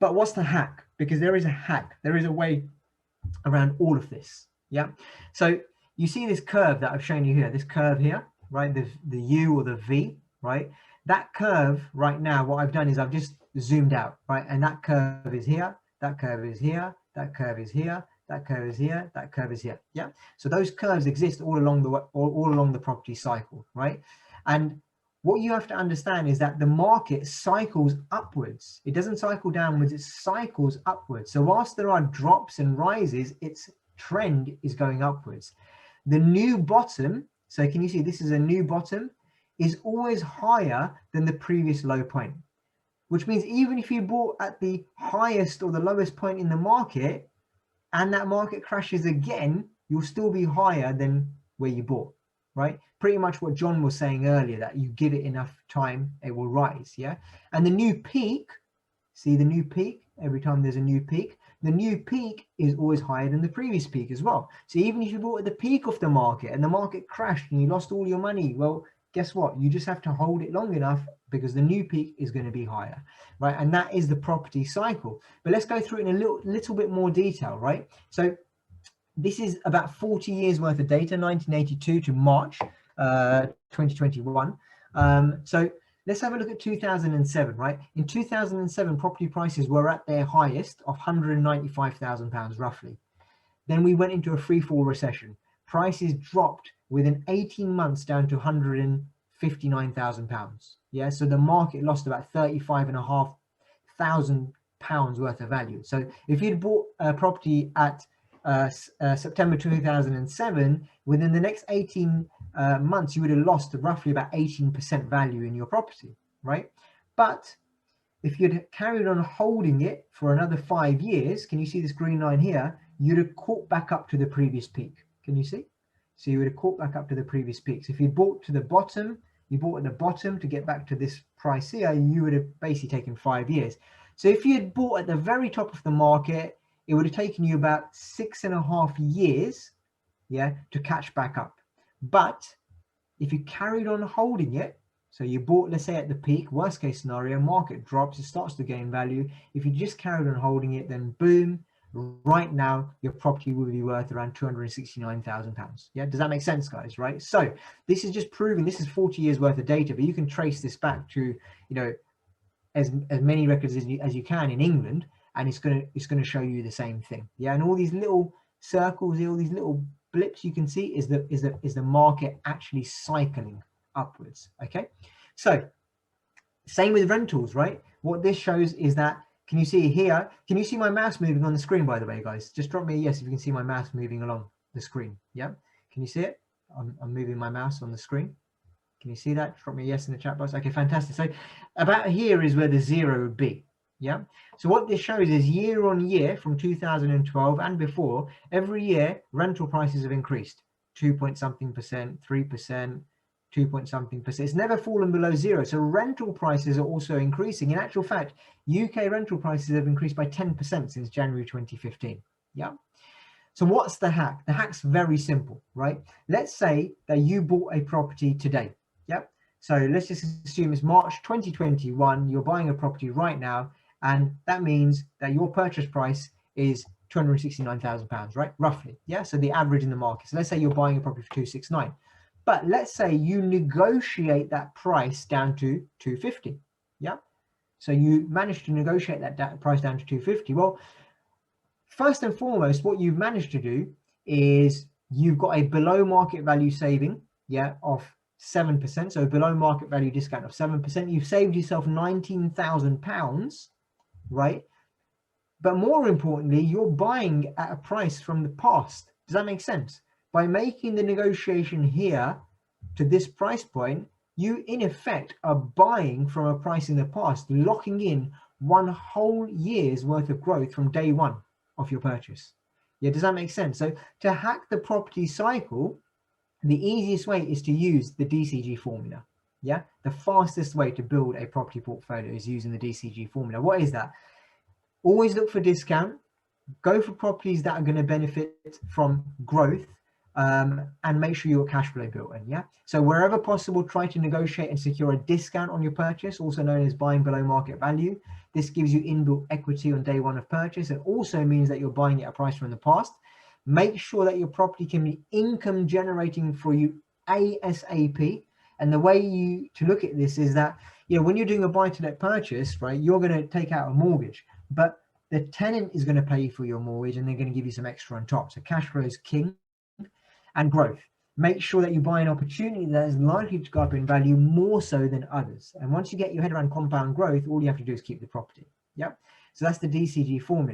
But what's the hack? Because there is a hack. There is a way around all of this. Yeah. So you see this curve that I've shown you here, this curve here, right? The U or the V, right? That curve right now, what I've done is I've just zoomed out, right? And that curve is here, that curve is here, that curve is here, that curve is here, that curve is here. Yeah. So those curves exist all along the property cycle, right? And what you have to understand is that the market cycles upwards. It doesn't cycle downwards, it cycles upwards. So whilst there are drops and rises, its trend is going upwards. The new bottom, so can you see this is a new bottom, is always higher than the previous low point, which means even if you bought at the highest or the lowest point in the market and that market crashes again, you'll still be higher than where you bought, right? Pretty much what John was saying earlier, that you give it enough time, it will rise. Yeah. And the new peak, see the new peak, every time there's a new peak, the new peak is always higher than the previous peak as well. So even if you bought at the peak of the market and the market crashed and you lost all your money, well, guess what? You just have to hold it long enough because the new peak is going to be higher, right? And that is the property cycle. But let's go through it in a little bit more detail, right? So this is about 40 years worth of data, 1982 to March 2021. So let's have a look at 2007, right? In 2007, property prices were at their highest of £195,000 roughly. Then we went into a free fall recession. Prices dropped within 18 months down to £159,000. Yeah, so the market lost about £35,500 worth of value. So if you'd bought a property at September 2007, within the next 18 months, you would have lost roughly about 18% value in your property, right? But if you'd carried on holding it for another 5 years, can you see this green line here? You'd have caught back up to the previous peak. Can you see? So you would have caught back up to the previous peak. So if you bought to the bottom, you bought at the bottom to get back to this price here, you would have basically taken 5 years. So if you had bought at the very top of the market, it would have taken you about 6.5 years, yeah, to catch back up. But if you carried on holding it, so you bought, let's say at the peak, worst case scenario, market drops, it starts to gain value. If you just carried on holding it, then boom, right now your property will be worth around £269,000. Yeah, does that make sense, guys? Right? So this is just proving, this is 40 years worth of data, but you can trace this back to, you know, as many records as you can in England, and it's gonna show you the same thing. Yeah, and all these little circles, all these little blips you can see is the market actually cycling upwards. Okay, so same with rentals, right? What this shows is that, can you see here, can you see my mouse moving on the screen, by the way, guys? Just drop me a yes if you can see my mouse moving along the screen. Yeah, can you see it? I'm moving my mouse on the screen. Can you see that? Drop me a yes in the chat box. Okay, fantastic. So about here is where the 0 would be. Yeah, so what this shows is year on year from 2012 and before, every year rental prices have increased 2-point-something%, 3%, 2-point-something%. It's never fallen below 0. So rental prices are also increasing. In actual fact, UK rental prices have increased by 10% since January 2015. Yeah. So what's the hack? The hack's very simple, right? Let's say that you bought a property today. Yep. So let's just assume it's March 2021. You're buying a property right now, and that means that your purchase price is £269,000, right? Roughly. Yeah. So the average in the market. So let's say you're buying a property for 269. But let's say you negotiate that price down to 250. Yeah. So you managed to negotiate that price down to 250. Well, first and foremost, what you've managed to do is you've got a below market value saving, yeah, of 7%. So below market value discount of 7%. You've saved yourself £19,000, right? But more importantly, you're buying at a price from the past. Does that make sense? By making the negotiation here to this price point, you in effect are buying from a price in the past, locking in 1 whole year's worth of growth from day one of your purchase. Yeah, does that make sense? So to hack the property cycle, the easiest way is to use the DCG formula. Yeah, the fastest way to build a property portfolio is using the DCG formula. What is that? Always look for discount, go for properties that are going to benefit from growth, and make sure your cash flow built in. Yeah. So wherever possible, try to negotiate and secure a discount on your purchase, also known as buying below market value. This gives you inbuilt equity on day one of purchase. It also means that you're buying at a price from the past. Make sure that your property can be income generating for you ASAP. And the way to look at this is that, when you're doing a buy-to-let purchase, right, you're going to take out a mortgage, but the tenant is going to pay for your mortgage and they're going to give you some extra on top. So cash flow is king. And growth. Make sure that you buy an opportunity that is likely to go up in value more so than others. And once you get your head around compound growth, all you have to do is keep the property. Yeah. So that's the DCG formula.